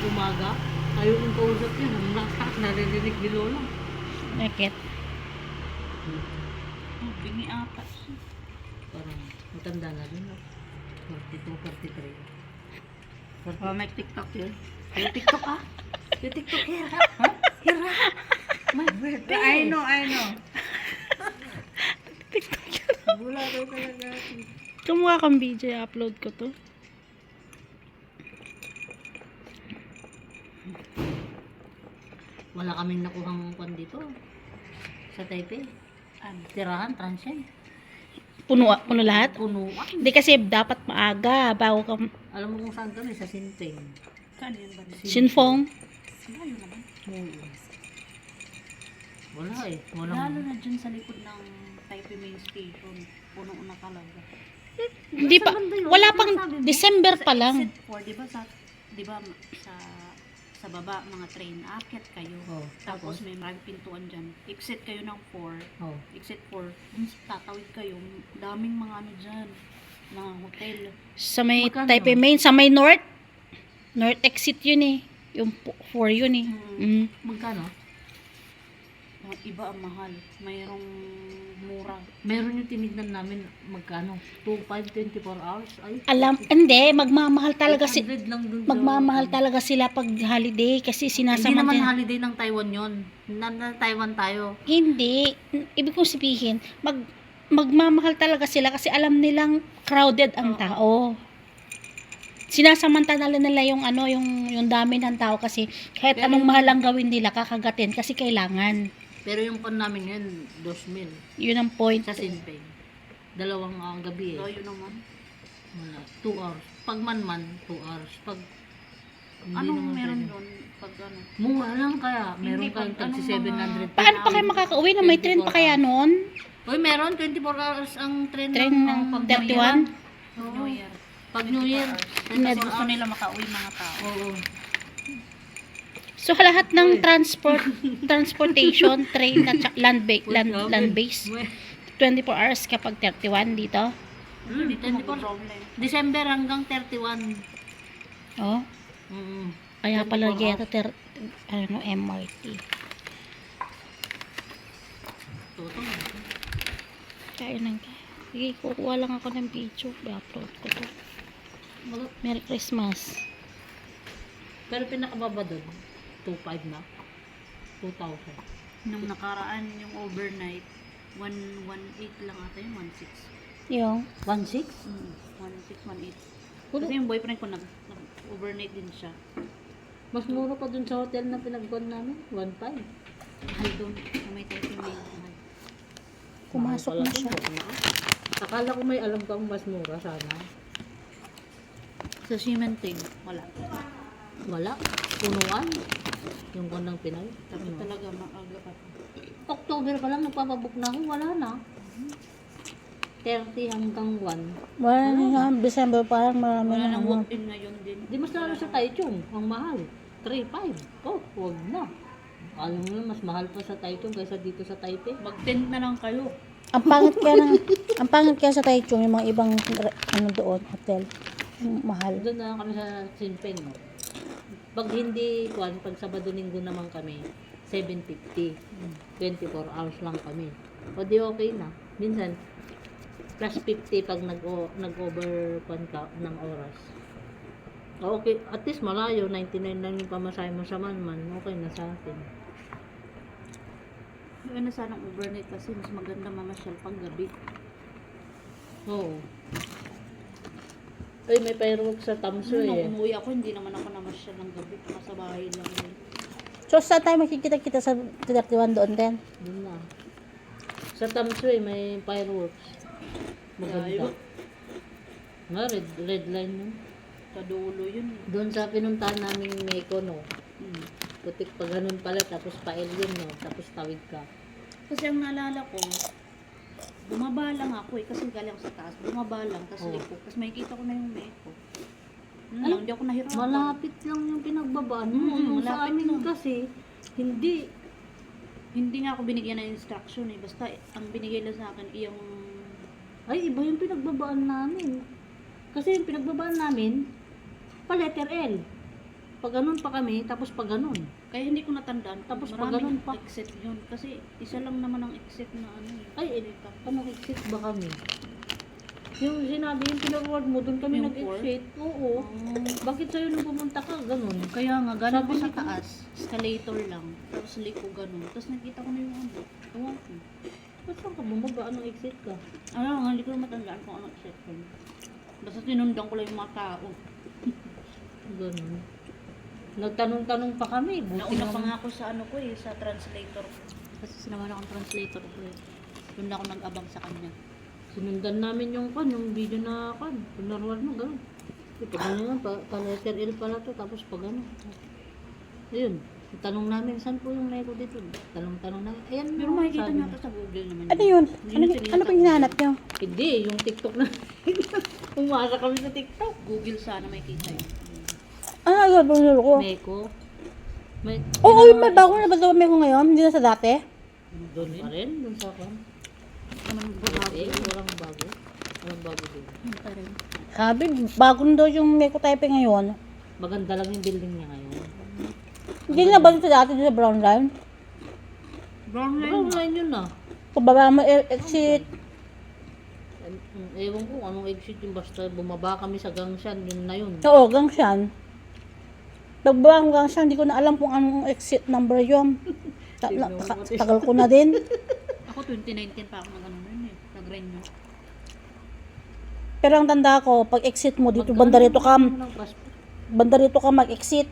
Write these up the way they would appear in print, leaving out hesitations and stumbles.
umaga. Ayaw kong kausap yun. Ang lakas, naririnig ni Lola. Bakit? Bingi ata. Parang matanda na rin. 42, 43. Oh, may TikTok yun. Yung TikTok ah. Yung TikTok, Hira. Hira. My birthday. I know. Bula kayo talaga. Kumuha kang video, i-upload ko to. Wala kaming nakuhang kwan dito. Sa Taipei. Tirahan, transient. Puno lahat? Punuan. Hindi kasi dapat maaga bago ka Alam mo kung saan kami? Sa Sinping. Saan yun ba? sinfong. Layo naman. Oo. Wala eh. Lalo Walang... na dyan sa likod ng Taipei Main Station. Puno na talaga. Hindi pa, wala pang December pa lang. Exit 4, di ba sa baba, mga train, akit kayo. Oh, Tapos may maraming pintuan dyan. Exit kayo ng 4. Oh. Exit 4. Tatawid kayo. Daming mga ano dyan. Mga hotel. Sa may Magkano? Taipei Main, sa may North. North exit yun eh. Yung 4 yun eh. Mm. Magkano? Mga iba ang mahal. Mayroong mura. Meron yung tinignan namin. Magkano? 2,500, 24 hours? Ay, Hindi, magmamahal talaga 800 lang dun sa- magmamahal talaga sila pag holiday kasi Hindi naman sinasamantala. holiday ng Taiwan yon. Na Taiwan tayo. Hindi, ibig kong sabihin, magmamahal talaga sila kasi alam nilang crowded ang tao. Sinasamantala nila yung yung dami ng tao kasi kahit Pero anong yung- mahal ang gawin nila kakagatin kasi kailangan. Pero yung kon namin yun, 2,000. Yun ang point. Sa Sinping. Dalawang ang gabi eh. Layo naman. Wala. 2 hours. Pag man, 2 hours. Pag hindi Anong naman meron pwede. doon? Pag ano? Mura lang kaya. Meron Hindi, kayong pag tag anong 700. Paano pa kayo makakauwi na may train pa kaya noon? Uy, meron 24 hours ang train, Train ng pag 31? New Year. Pag New Year. Kasi gusto nila makauwi mga tao. Oo. So lahat ng transportation, train at land base, Uy, 24 hours kapag 31 dito. Dito 24. mag-problem. December hanggang 31. Oh, Mm. kaya 24 pala hours. yata MRT. Totoo. Kaya nang sige, kukuha lang ako ng video, i-upload ko to. Merry Christmas. Pero pinakababa doon, 2,500 na. 2,000. Nung nakaraan yung overnight, 118 lang ata yun, 16. Yung 1,600? 16, 18. Kasi yung boyfriend ko nag-overnight din siya. Mas mura pa dun sa hotel na pinagkuhan namin. 1,500. Mahal doon, sa may Taipei Main. Mahal. pumasok na siya. Akala ko may alam kang mas mura sana. Sa Shimenting, wala. Wala. Punuan. Yung kandang Pinay. Dapat talaga maaga pa. October pa lang nagpapabook na ako. Wala na. 30 hanggang 1. Wala na, December parang marami Wala na nang walk-in ngayon din. Di mas lalo sa Taichung. Ang mahal. 3,500. Oh, huwag na. Alam mo mas mahal pa sa Taichung kaysa dito sa Taipei. Mag-tent na lang kayo. Ang pangit kaya sa Taichung yung mga ibang doon, hotel. Mahal. Doon na kami sa Sinpeng. No? Pag hindi, pag Sabado-Linggo naman kami, 750. 24 hours lang kami. O di okay na. Minsan, plus 50 pag nag-over ka ng oras. Okay, at least malayo, 99 lang yung pamasahe mo sa Manman. Okay na sa atin. Yung na sanang overnight kasi mas maganda mamasyal pag gabi. Oo. Ay, may fireworks sa Tamso Nung eh. umuwi ako, hindi naman ako namasyal ng gabi. Nasa bahay lang yun. So saan tayo makikita-kita sa 31 doon din? Doon na. Sa Tamso eh, may fireworks. Maganda. Layo. Nga, red line yun. Sa dulo yun. Doon sa pinuntahan namin Meko, no? Hmm. Putik pa ganun pala, tapos pa-L yun, no? Tapos tawid ka. Kasi ang naalala ko, bumaba lang ako eh, kasi galing ako sa taas. Bumaba lang, tapos Oh. liko. Tapos makikita ko na yung Meko. Ay, Lang, hindi ako nahirapan. Malapit lang yung pinagbabaan. Yung sa malapit amin lang. kasi, hindi. Hindi nga ako binigyan ng instruction eh. Basta ang binigay lang sa akin yung... Ay, iba yung pinagbabaan namin. Kasi yung pinagbabaan namin, pa letter L. Pag ganun pa kami, tapos pag ganun. Kaya hindi ko natandaan. Tapos pag maraming ganun pa. exit yun. Kasi isa lang naman ang exit na ano. Ay, anong exit ba kami? Yung sinabi, yung pinag-word mo, doon kami Yung nag-exit. Oo. Bakit sa'yo nung pumunta ka, ganun? Kaya nga, galing Sabi ko sa ni- taas, escalator lang. Tapos liko ganun. Tapos nakita ko na yung ano. Ewan ko. Ba't saan ka bumaba? Anong exit ka? Ano nga, hindi ko na matandaan kung anong exit ko. Basta tinundan ko lang yung mga tao. Ganun. Nagtanong-tanong pa kami. Buti Nauna pa naman. nga ako sa ano ko eh, sa translator ko. Kasi sinaman akong translator ko eh. Doon na ako nag-abang sa kanya. Sinundan namin yung video na pinarwal mo, gano'n. Pag ano yan, pa letter L pala to, tapos pag ano. Ayun, tanong namin, saan po yung neko dito? Tanong-tanong namin, ayan. Pero makikita sabi niya niya. ito sa Google naman. Ano yun? Hindi Ano, na sinita ano pang hinahanap nyo? Hindi, yung TikTok na. Umasa kami sa TikTok. Google sana may kita yun. Ano agad ba nilo ko? Neko. May, Oo, may bago na ba daw ko ngayon? Hindi na sa dati? doon pa rin, doon sa kan. Anong Walang bago. Walang bago din. Hindi pa rin. Sabi, bago na daw yung Meko Taipei ngayon. Maganda lang yung building niya ngayon. Hindi na ba sa dati sa Brown Line? Brown line. Brown line yun na. Pababa mo exit. Ewan ko anong exit yung basta bumaba kami sa Gangshan, yun na yun. Oo, Gangshan. Pagbaba ang Gangshan, hindi ko na alam kung anong exit number yun. Tagal ko na din. Ako 2019 pa ako nag-ano nun eh. Nag-renew. Pero ang tanda ko, pag exit mo, dito banda rito ka. Ng passport. Banda rito ka mag-exit.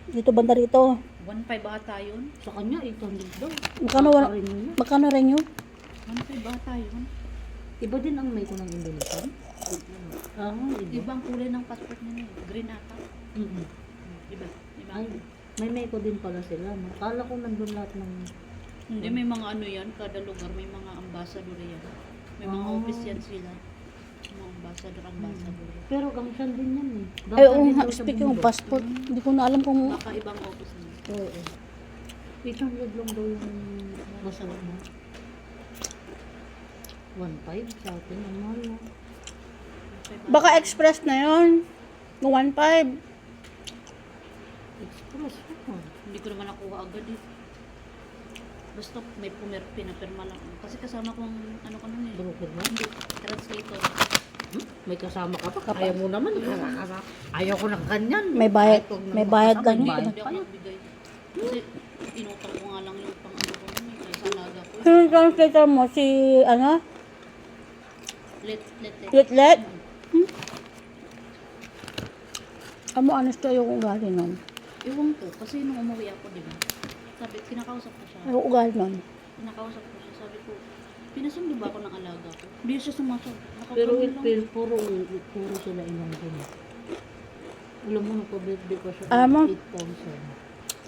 Dito banda rito. 1.5 ata yun. Sa kanya, 800 daw. Magkano wala? Rin yun. Magkano rin yun? 1.5 ata yun. Iba din ang may ko ng Indonesian. Ah, iba. Iba ang kulay ng passport niya eh. Green ata. Mm-mm. Iba. Iba. Ay, may may ko din pala sila. No? Kala ko nandun lahat ng... Hindi, may mga ano yan. Kada lugar may mga ambassador yan. May mga Oh. office yan sila. Mga ambassador. Pero Gangshan din yan eh. Ay, Gangshan oo din nga, daw sa speaking of bundok. passport, hindi ko na alam kung... Baka ibang office niya. Oo. 800 lang daw yung masarap mo. 1.5 sa atin. Ang mahal na. Baka express na yun. Yung 1.5. Express. Oh. Hindi ko naman nakuha agad eh. Basta may pinapirma lang. Kasi kasama ko ang ano ko nun eh. Broker mo? Hindi, translator. May kasama ka pa. Ayaw mo naman. Ayaw ko ng ganyan. May bayad, Kahit huwag may naman bayad kasama, lang may yun. bayad Hindi pa ako yun. nagbigay. Kasi inutang ko nga lang yung pang ano ko nun eh. Kaya sa alaga ko. Sino yung translator mo? Si, ano? Let. Litlet? Amo, honest kayo kung ugali nun. Iwan ko. Kasi nung umuwi ako, di ba? Sabi, kinakausap ko siya. Ayaw ugali nun. Kinakausap ko siya. Sabi ko, pinasundo ba ako ng alaga ko? Hindi siya sumasagot. Pero Nakapagod lang. April, puro sila inang din. Alam mo, nagpa-birthday pa siya. Alam mo?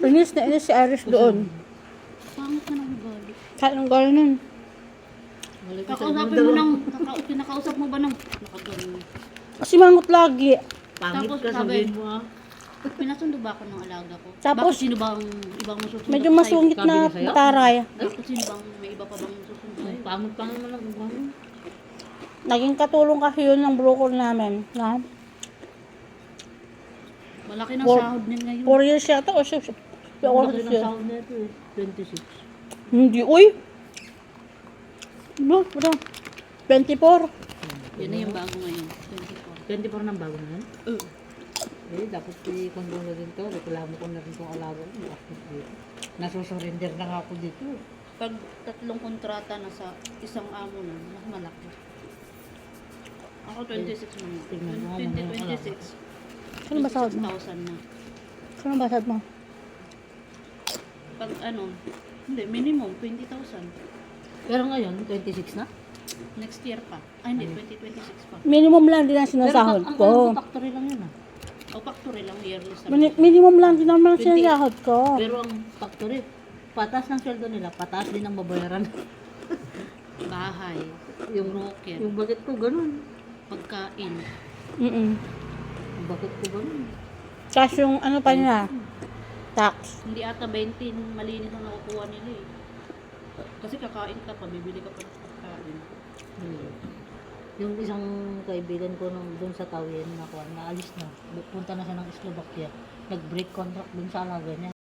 8,000. Inis na inis si Iris doon. Pangit na ng ugali. Kahit ang ugali nun. Malay ko sa Kakausapin mo ng, kinakausap mo ba ng, nakagano. Kasi mangot lagi. Pangit Tapos ka sabi- sabihin mo ah. Pinasundo ba ako ng alaga ko? Tapos, Bakit sino ba ang ibang susunod? Medyo sa'yo? masungit sabi na niya sa'yo? taray. Bakit sino bang may iba pa bang susunod Ay, sa'yo? pangit pa naman ang ugali. Naging katulong kasi yun ng broker namin. Na, Malaki ng Four- sahod niya ngayon. 4 years yata o 6. Ang laki ng sahod na ito eh. 26. Hindi, uy! Ano? Ano? 24. Yan na yung bago ngayon. 24. 24 ng bago na yan? Eh, dapat i-kondo na din to. Reklamo ko na rin itong alaga ko. Bakit dito? Nasusurrender na nga ako dito. Pag tatlong kontrata na sa isang amo na, mas malaki. Ako 26 na. Tingnan mo nga, mga 2026. Saan ba sahod mo? 26,000 na. Saan ba sahod mo? Pag ano, hindi, minimum 20,000. Pero ngayon, 26 na? Next year pa. Ay, hindi, 2026 pa. Minimum lang din ang sinasahod Pero ang ko. factory lang yun ah. O, factory lang, yearly sa Minimum lang din naman ang sinasahod ko. Pero ang factory, patas ng sweldo nila, patas din ang babayaran. bahay, yung broker, yung bakit ko ganun? pagkain. Mm-mm. Yung bakit ko ganun? Tapos yung ano pa nila, tax. Hindi ata 20 malinis ang nakukuha nila eh. Kasi kakain ka pa, bibili ka pa ng pagkain. Hmm. Yung isang kaibigan ko nung doon sa Tawian na naalis na. Punta na siya ng Slovakia. Nag-break contract dun sa alaga niya.